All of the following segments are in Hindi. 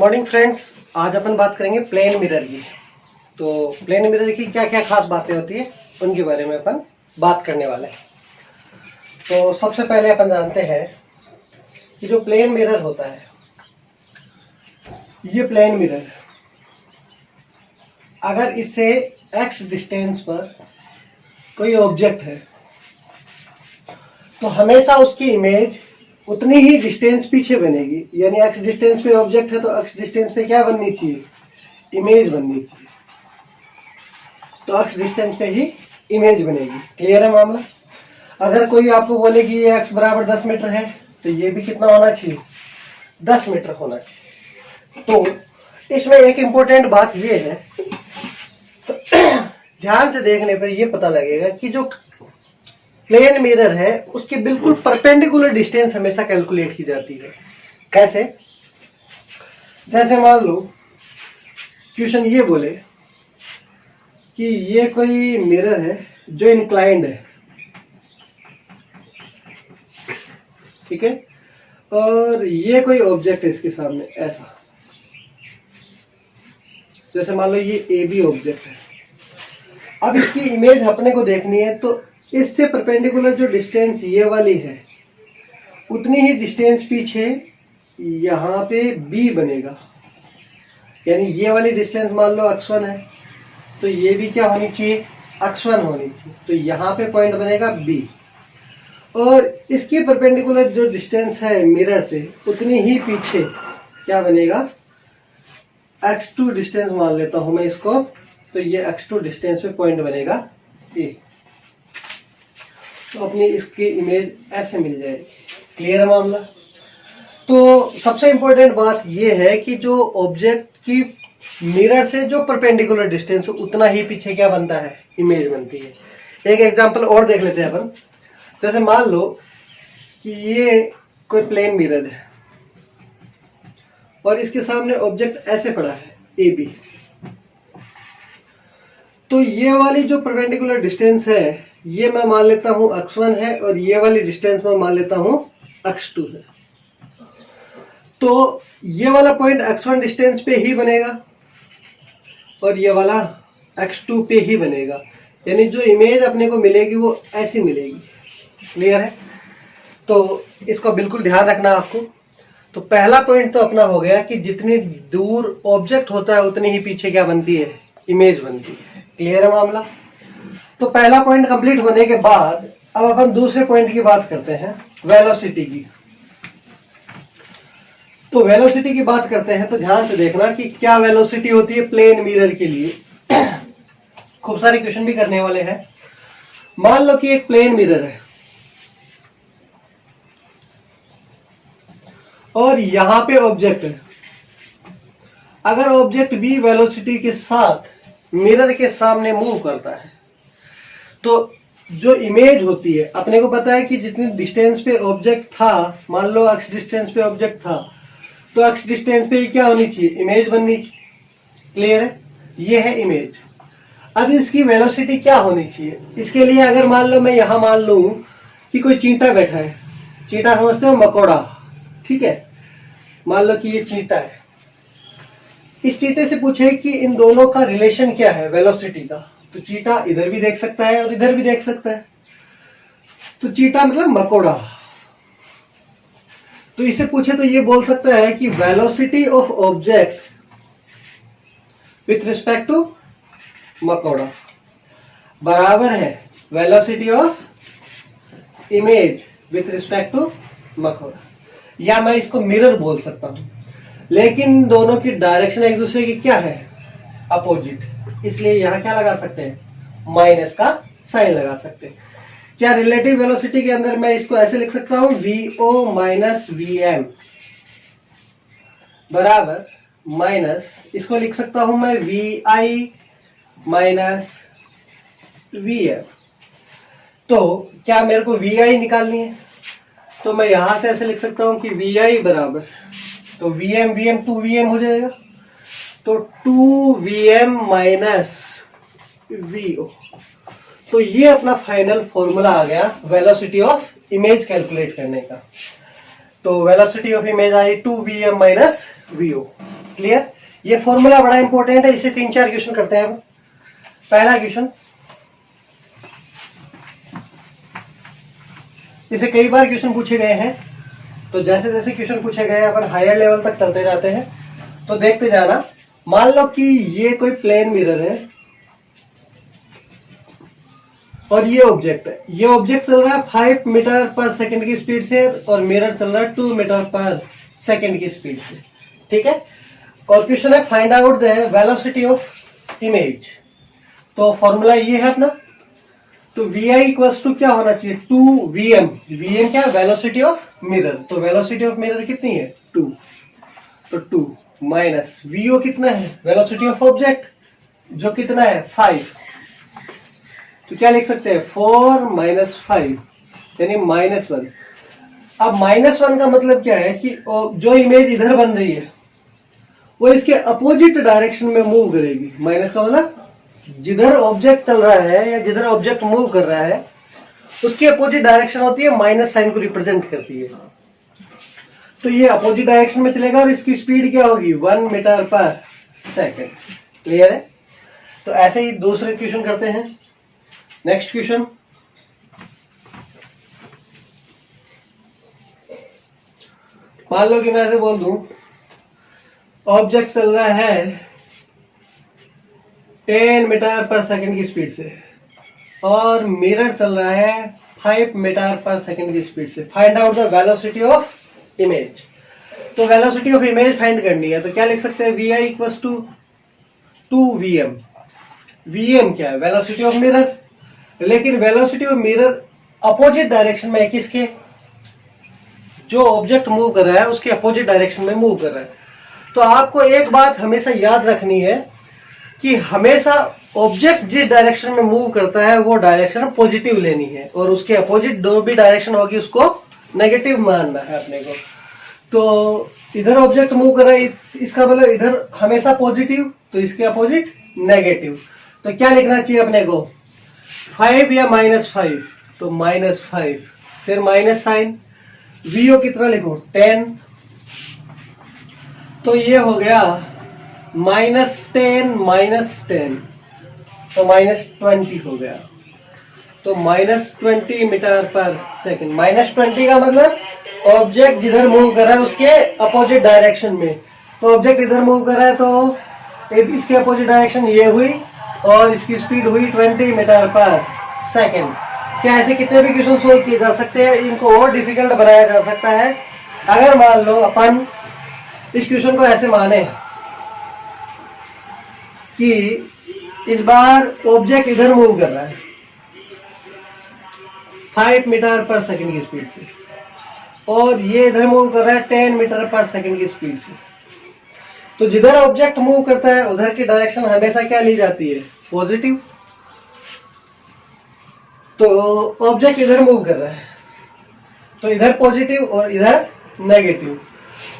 मॉर्निंग फ्रेंड्स, आज अपन बात करेंगे प्लेन मिरर की। तो प्लेन मिरर की क्या क्या खास बातें होती है उनके बारे में अपन बात करने वाले हैं। तो सबसे पहले अपन जानते हैं कि जो प्लेन मिरर होता है, ये प्लेन मिरर अगर इससे x डिस्टेंस पर कोई ऑब्जेक्ट है तो हमेशा उसकी इमेज उतनी ही डिस्टेंस पीछे बनेगी। यानी x डिस्टेंस पे ऑब्जेक्ट है तो x डिस्टेंस पे क्या बननी चाहिए, इमेज बननी चाहिए। तो x डिस्टेंस पे ही इमेज बनेगी। क्लियर है मामला। अगर कोई आपको बोले कि ये x बराबर 10 मीटर है तो ये भी कितना होना चाहिए, 10 मीटर होना चाहिए। तो इसमें एक इंपॉर्टेंट बात ये है, तो ध्यान से देखने पर ये पता लगेगा कि जो प्लेन मिरर है उसकी बिल्कुल परपेंडिकुलर डिस्टेंस हमेशा कैलकुलेट की जाती है। कैसे? जैसे मान लो क्वेश्चन ये बोले कि ये कोई मिरर है जो इंक्लाइंड है, ठीक है, और ये कोई ऑब्जेक्ट है इसके सामने ऐसा। जैसे मान लो ये ए बी ऑब्जेक्ट है। अब इसकी इमेज अपने को देखनी है तो इससे परपेंडिकुलर जो डिस्टेंस ये वाली है उतनी ही डिस्टेंस पीछे यहाँ पे बी बनेगा। यानी ये वाली डिस्टेंस मान लो x1 है तो ये भी क्या होनी चाहिए, x1 होनी चाहिए। तो यहाँ पे पॉइंट बनेगा B, और इसकी परपेंडिकुलर जो डिस्टेंस है मिरर से उतनी ही पीछे क्या बनेगा, x2 डिस्टेंस मान लेता हूं मैं इसको। तो ये x2 डिस्टेंस पे पॉइंट बनेगा A। तो अपनी इसकी इमेज ऐसे मिल जाएगी। क्लियर है मामला। तो सबसे इंपॉर्टेंट बात यह है कि जो ऑब्जेक्ट की मिरर से जो परपेंडिकुलर डिस्टेंस उतना ही पीछे क्या बनता है, इमेज बनती है। एक एग्जांपल और देख लेते हैं अपन। जैसे मान लो कि ये कोई प्लेन मिरर है और इसके सामने ऑब्जेक्ट ऐसे पड़ा है ए बी। तो ये वाली जो परपेंडिकुलर डिस्टेंस है ये मैं मान लेता हूं x1 है, और ये वाली डिस्टेंस मैं मान लेता हूं x2 है। तो ये वाला पॉइंट x1 डिस्टेंस पे ही बनेगा और ये वाला x2 पे ही बनेगा। यानी जो इमेज अपने को मिलेगी वो ऐसी मिलेगी। क्लियर है। तो इसको बिल्कुल ध्यान रखना आपको। तो पहला पॉइंट तो अपना हो गया कि जितनी दूर ऑब्जेक्ट होता है उतनी ही पीछे क्या बनती है, इमेज बनती है। क्लियर है मामला। तो पहला पॉइंट कंप्लीट होने के बाद अब अपन दूसरे पॉइंट की बात करते हैं, वेलोसिटी की। तो वेलोसिटी की बात करते हैं तो ध्यान से देखना कि क्या वेलोसिटी होती है प्लेन मिरर के लिए। खूब सारे क्वेश्चन भी करने वाले हैं। मान लो कि एक प्लेन मिरर है और यहां पे ऑब्जेक्ट है। अगर ऑब्जेक्ट v वेलोसिटी के साथ मिरर के सामने मूव करता है तो जो इमेज होती है, अपने को पता है कि जितनी डिस्टेंस पे ऑब्जेक्ट था, मान लो x डिस्टेंस पे ऑब्जेक्ट था तो x डिस्टेंस पे क्या होनी चाहिए, इमेज बननी चाहिए। क्लियर है। ये है इमेज। अब इसकी वेलोसिटी क्या होनी चाहिए, इसके लिए अगर मान लो मैं यहां मान लूं कि कोई चींटा बैठा है। चींटा समझते हो, मकोड़ा, ठीक है। मान लो कि ये चींटा है। इस चींटे से पूछे कि इन दोनों का रिलेशन क्या है वेलोसिटी का, तो चींटा इधर भी देख सकता है और इधर भी देख सकता है। तो चींटा मतलब मकोड़ा। तो इससे पूछे तो ये बोल सकता है कि velocity of object with respect to मकोड़ा बराबर है velocity of image with respect to मकोड़ा। या मैं इसको मिरर बोल सकता हूं, लेकिन दोनों की डायरेक्शन एक दूसरे की क्या है, अपोजिट। इसलिए यहां क्या लगा सकते हैं, माइनस का साइन लगा सकते हैं। क्या रिलेटिव वेलोसिटी के अंदर मैं इसको ऐसे लिख सकता हूं, vo माइनस vm बराबर माइनस, इसको लिख सकता हूं मैं vi माइनस vm। तो क्या मेरे को vi निकालनी है तो मैं यहां से ऐसे लिख सकता हूं कि vi बराबर, तो vm 2vm हो जाएगा। तो 2vm माइनस vo। तो ये अपना फाइनल फॉर्मूला आ गया वेलोसिटी ऑफ इमेज कैलकुलेट करने का। तो velocity of image I 2vm minus vo। Clear? ये फॉर्मूला बड़ा इंपॉर्टेंट है, इसे 3-4 क्वेश्चन करते हैं। पहला क्वेश्चन, इसे कई बार क्वेश्चन पूछे गए हैं, तो जैसे जैसे क्वेश्चन पूछे गए अपन हायर लेवल तक चलते जाते हैं, तो देखते जाना। मान लो कि ये कोई प्लेन मिरर है और ये ऑब्जेक्ट है। ये ऑब्जेक्ट चल रहा है 5 मीटर पर सेकंड की स्पीड से और मिरर चल रहा है 2 मीटर पर सेकंड की स्पीड से। ठीक है? और क्वेश्चन है find out the velocity of image. तो फॉर्मूला ये है अपना, तो vi इक्वल्स टू क्या होना चाहिए, 2vm। vm क्या है, वेलोसिटी ऑफ मिरर। तो वेलोसिटी ऑफ मिरर कितनी है, 2। तो 2 माइनस vo कितना है, वेलोसिटी ऑफ ऑब्जेक्ट, जो कितना है 5। तो क्या लिख सकते हैं, 4 माइनस 5 यानी -1। अब -1 का मतलब क्या है कि जो इमेज इधर बन रही है वो इसके अपोजिट डायरेक्शन में मूव करेगी। माइनस का मतलब जिधर ऑब्जेक्ट चल रहा है या जिधर ऑब्जेक्ट मूव कर रहा है उसकी अपोजिट डायरेक्शन होती है, माइनस साइन को रिप्रेजेंट करती है। तो ये अपोजिट डायरेक्शन में चलेगा और इसकी स्पीड क्या होगी, 1 मीटर पर सेकंड। क्लियर है? तो ऐसे ही दूसरे क्वेश्चन करते हैं। नेक्स्ट क्वेश्चन, मान लो कि मैं ऐसे बोल दूं, ऑब्जेक्ट चल रहा है 10 मीटर पर सेकंड की स्पीड से और मिरर चल रहा है 5 मीटर पर सेकंड की स्पीड से। Find out the velocity of image. तो वेलोसिटी ऑफ इमेज फाइंड करनी है, तो क्या लिख सकते हैं, vi equals to 2vm। vm क्या है, वेलोसिटी ऑफ मिरर। लेकिन velocity of mirror opposite direction में है, किसके, जो ऑब्जेक्ट मूव कर रहा है उसके अपोजिट डायरेक्शन में मूव कर रहा है। तो आपको एक बात हमेशा याद रखनी है कि हमेशा ऑब्जेक्ट जिस डायरेक्शन में मूव करता है वो डायरेक्शन पॉजिटिव लेनी है और उसके अपोजिट जो भी डायरेक्शन होगी उसको नेगेटिव मानना है अपने को। तो इधर ऑब्जेक्ट मूव कर रहा है, इसका मतलब इधर हमेशा पॉजिटिव, तो इसके अपोजिट नेगेटिव। तो क्या लिखना चाहिए अपने को, 5 या -5, तो -5, फिर माइनस साइन, vo कितना लिखो, 10। तो ये हो गया -10 -10, तो -20 हो गया। तो -20 मीटर पर सेकंड। -20 का मतलब ऑब्जेक्ट जिधर मूव कर रहा है उसके अपोजिट डायरेक्शन में। तो ऑब्जेक्ट इधर मूव कर रहा है तो इसके अपोजिट डायरेक्शन ये हुई और इसकी स्पीड हुई 20 मीटर पर सेकंड। क्या ऐसे कितने भी क्वेश्चन सोल्व किए जा सकते हैं, इनको और डिफिकल्ट बनाया जा सकता है। अगर मान लो अपन इस क्वेश्चन को ऐसे माने कि इस बार ऑब्जेक्ट इधर मूव कर रहा है 5 मीटर पर सेकंड की स्पीड से और ये इधर मूव कर रहा है 10 मीटर पर सेकंड की स्पीड से। तो जिधर ऑब्जेक्ट मूव करता है उधर की डायरेक्शन हमेशा क्या ली जाती है, पॉजिटिव। तो ऑब्जेक्ट इधर मूव कर रहा है तो इधर पॉजिटिव और इधर नेगेटिव।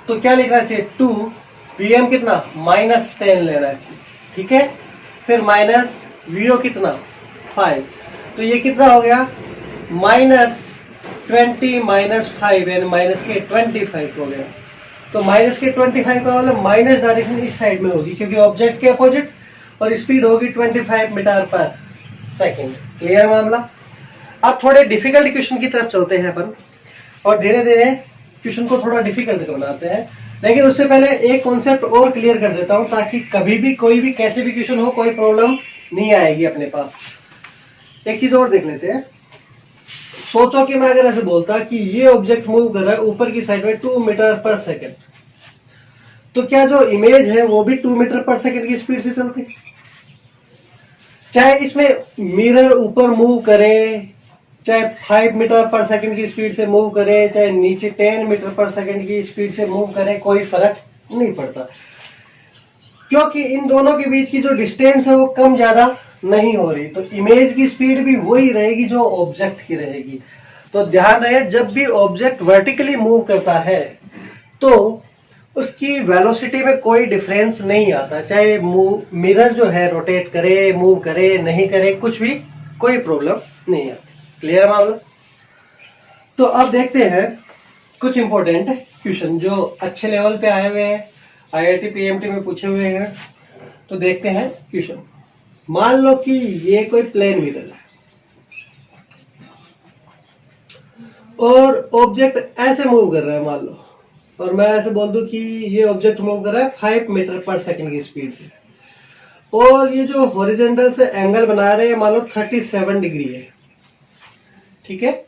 तो क्या लिखना चाहिए, 2vm कितना, -10 लेना चाहिए। ठीक है? फिर माइनस vo कितना, 5। तो ये कितना हो गया, -20 -5 यानी -25 हो गया। तो -25 का मतलब माइनस डायरेक्शन इस साइड में होगी क्योंकि ऑब्जेक्ट के अपोजिट, और स्पीड होगी 25 मीटर पर सेकंड। क्लियर मामला? अब थोड़े डिफिकल्ट क्वेश्चन की तरफ चलते हैं अपन और धीरे धीरे क्वेश्चन को थोड़ा डिफिकल्ट बनाते हैं। लेकिन उससे पहले एक कॉन्सेप्ट और क्लियर कर देता हूं ताकि कभी भी कोई भी कैसे भी क्वेश्चन हो कोई प्रॉब्लम नहीं आएगी अपने पास। एक चीज और देख लेते हैं। सोचो कि मैं अगर ऐसे बोलता कि ये ऑब्जेक्ट मूव कर रहा है ऊपर की साइड में 2 मीटर पर सेकंड, तो क्या जो इमेज है वो भी 2 मीटर पर सेकंड की स्पीड से चलती, चाहे इसमें मिरर ऊपर मूव करे, चाहे 5 मीटर पर सेकंड की स्पीड से मूव करे, चाहे नीचे 10 मीटर पर सेकंड की स्पीड से मूव करे, कोई फर्क नहीं पड़ता क्योंकि इन दोनों के बीच की जो डिस्टेंस है वो कम ज्यादा नहीं हो रही। तो इमेज की स्पीड भी वही रहेगी जो ऑब्जेक्ट की रहेगी। तो ध्यान रहे, जब भी ऑब्जेक्ट वर्टिकली मूव करता है तो उसकी वेलोसिटी में कोई डिफरेंस नहीं आता, चाहे मिरर जो है रोटेट करे, मूव करे, नहीं करे, कुछ भी कोई प्रॉब्लम नहीं आती। क्लियर मामला? तो अब देखते हैं कुछ इंपॉर्टेंट क्वेश्चन जो अच्छे लेवल पे आए हुए हैं, आईआईटी पीएमटी में पूछे हुए हैं। तो देखते हैं क्वेश्चन। मान लो कि ये कोई प्लेन मिरर है और ऑब्जेक्ट ऐसे मूव कर रहा है मान लो, और मैं ऐसे बोल दूं कि ये ऑब्जेक्ट मूव कर रहा है 5 मीटर पर सेकंड की स्पीड से, और ये जो हॉरिजॉन्टल से एंगल बना रहे हैं मान लो 37 डिग्री है, ठीक है।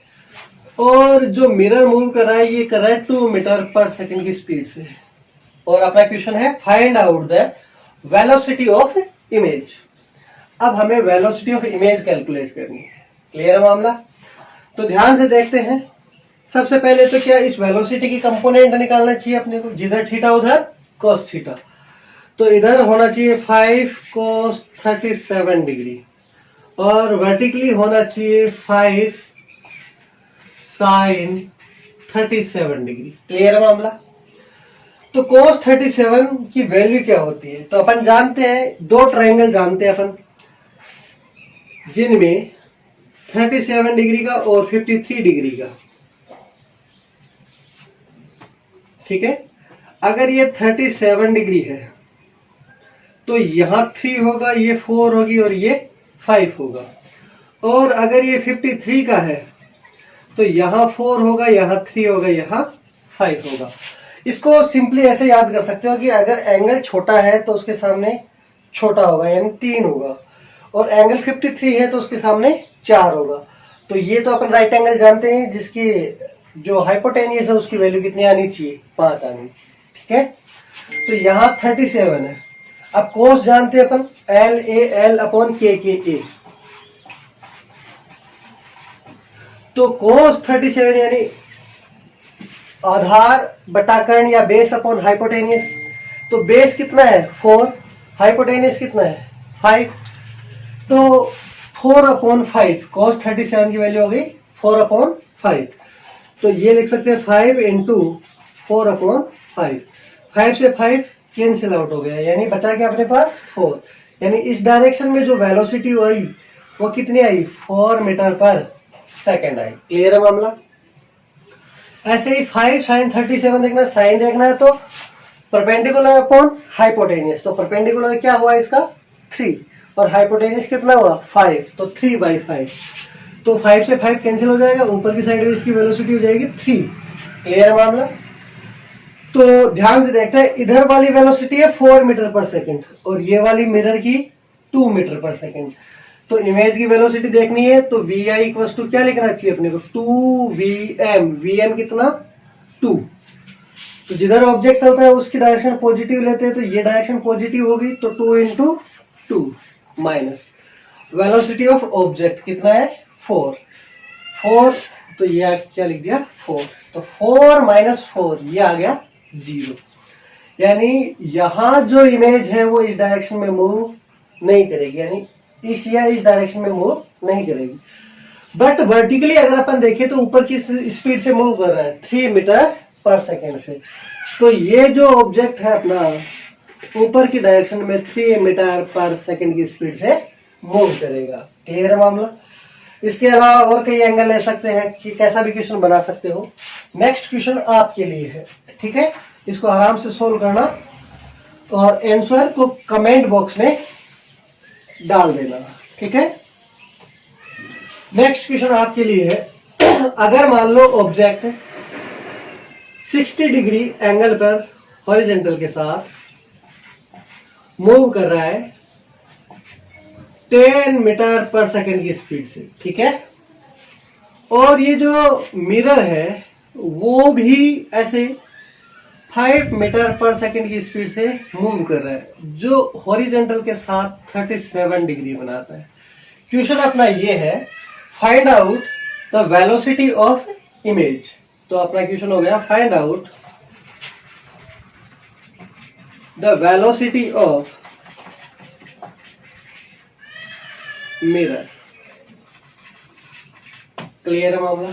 और जो मिरर मूव कर रहा है ये कर रहा है 2 मीटर पर सेकंड की स्पीड से, और अपना क्वेश्चन है find out the velocity of image. अब हमें वेलोसिटी ऑफ इमेज कैलकुलेट करनी है। क्लियर है मामला? तो ध्यान से देखते हैं। सबसे पहले तो क्या इस वेलोसिटी की कंपोनेंट निकालना चाहिए अपने को, जिधर थीटा उधर cos थीटा। तो इधर होना चाहिए 5 cos 37 डिग्री और वर्टिकली होना चाहिए 5 sin 37 डिग्री। क्लियर है मामला? तो cos 37 की वैल्यू क्या होती है? तो अपन जानते हैं, दो ट्रायंगल जानते हैं अपन जिनमें 37 डिग्री का और 53 डिग्री का, ठीक है। अगर ये 37 डिग्री है तो यहां 3 होगा, ये 4 होगी और ये 5 होगा। और अगर ये 53 का है तो यहां 4 होगा, यहां 3 होगा, यहां 5 होगा। इसको सिंपली ऐसे याद कर सकते हो कि अगर एंगल छोटा है तो उसके सामने छोटा होगा यानी 3 होगा, और एंगल 53 है तो उसके सामने 4 होगा। तो ये तो अपन राइट एंगल जानते हैं जिसकी जो हाइपोटेनियस है उसकी वैल्यू कितनी आनी चाहिए? 5 आनी चाहिए, ठीक है। तो यहाँ 37 है। अब कोस जानते हैं अपन, एल ए एल अपॉन के ए। तो कोस 37 यानी आधार बटा कर्ण या बेस अपॉन हाइपोटेनियस। तो बेस कितना है? 4, हाइपोटेनियस कितना है? 5। तो 4 अपॉन 5, cos 37 की वैल्यू हो गई 4 अपॉन 5। तो ये लिख सकते हैं 5 इंटू 4 अपॉन 5। 5 से 5 कैंसिल आउट हो गया, यानी बचा क्या अपने पास? 4। यानी इस डायरेक्शन में जो वेलोसिटी आई वो कितनी आई? 4 मीटर पर सेकेंड आई। क्लियर है मामला? ऐसे ही 5 sin 37 देखना, साइन देखना है तो परपेंडिकुलर अपॉन हाइपोटेनियस। तो परपेंडिकुलर क्या हुआ इसका? 3, और हाइपोटेनियस कितना हुआ? 5। तो 3/5। तो 5 से 5 कैंसिल हो जाएगा, ऊपर की साइड में इसकी वेलोसिटी हो जाएगी 3। क्लियर है मामला? तो ध्यान से देखते हैं, इधर वाली वेलोसिटी है 4 मीटर पर सेकंड और ये वाली मिरर की 2 मीटर पर सेकंड। तो इमेज की वेलोसिटी देखनी है तो vi इक्वल्स टू क्या लिखना चाहिए अपने को? 2vm। vm कितना? 2। तो जिधर ऑब्जेक्ट चलता है उसकी डायरेक्शन पॉजिटिव लेते हैं, तो ये डायरेक्शन पॉजिटिव होगी, तो 2 into 2 minus velocity of object कितना है? 4। तो ये क्या लिख दिया? 4। तो 4 माइनस 4 ये आ गया 0। यानी यहां जो इमेज है वो इस डायरेक्शन में मूव नहीं करेगी, यानी इस या इस डायरेक्शन में मूव नहीं करेगी। बट वर्टिकली अगर अपन देखें तो ऊपर की स्पीड से मूव कर रहा है 3 मीटर पर सेकेंड से। तो ये जो ऑब्जेक्ट है अपना ऊपर की डायरेक्शन में 3 मीटर पर सेकेंड की स्पीड से मूव करेगा। क्लियर है मामला? इसके अलावा और कई एंगल ले सकते हैं कि कैसा भी क्वेश्चन बना सकते हो। नेक्स्ट क्वेश्चन आपके लिए है, ठीक है। इसको आराम से सोल्व करना और आंसर को कमेंट बॉक्स में डाल देना, ठीक है। नेक्स्ट क्वेश्चन आपके लिए है, अगर मान लो ऑब्जेक्ट 60 डिग्री एंगल पर हॉरिजॉन्टल के साथ मूव कर रहा है 10 मीटर पर सेकंड की स्पीड से, ठीक है। और ये जो मिरर है वो भी ऐसे 5 मीटर पर सेकंड की स्पीड से मूव कर रहा है, जो हॉरिजॉन्टल के साथ 37 डिग्री बनाता है। क्वेश्चन अपना ये है, find out the velocity of image. तो अपना क्वेश्चन हो गया, find out the velocity of mirror. Clear है मामला?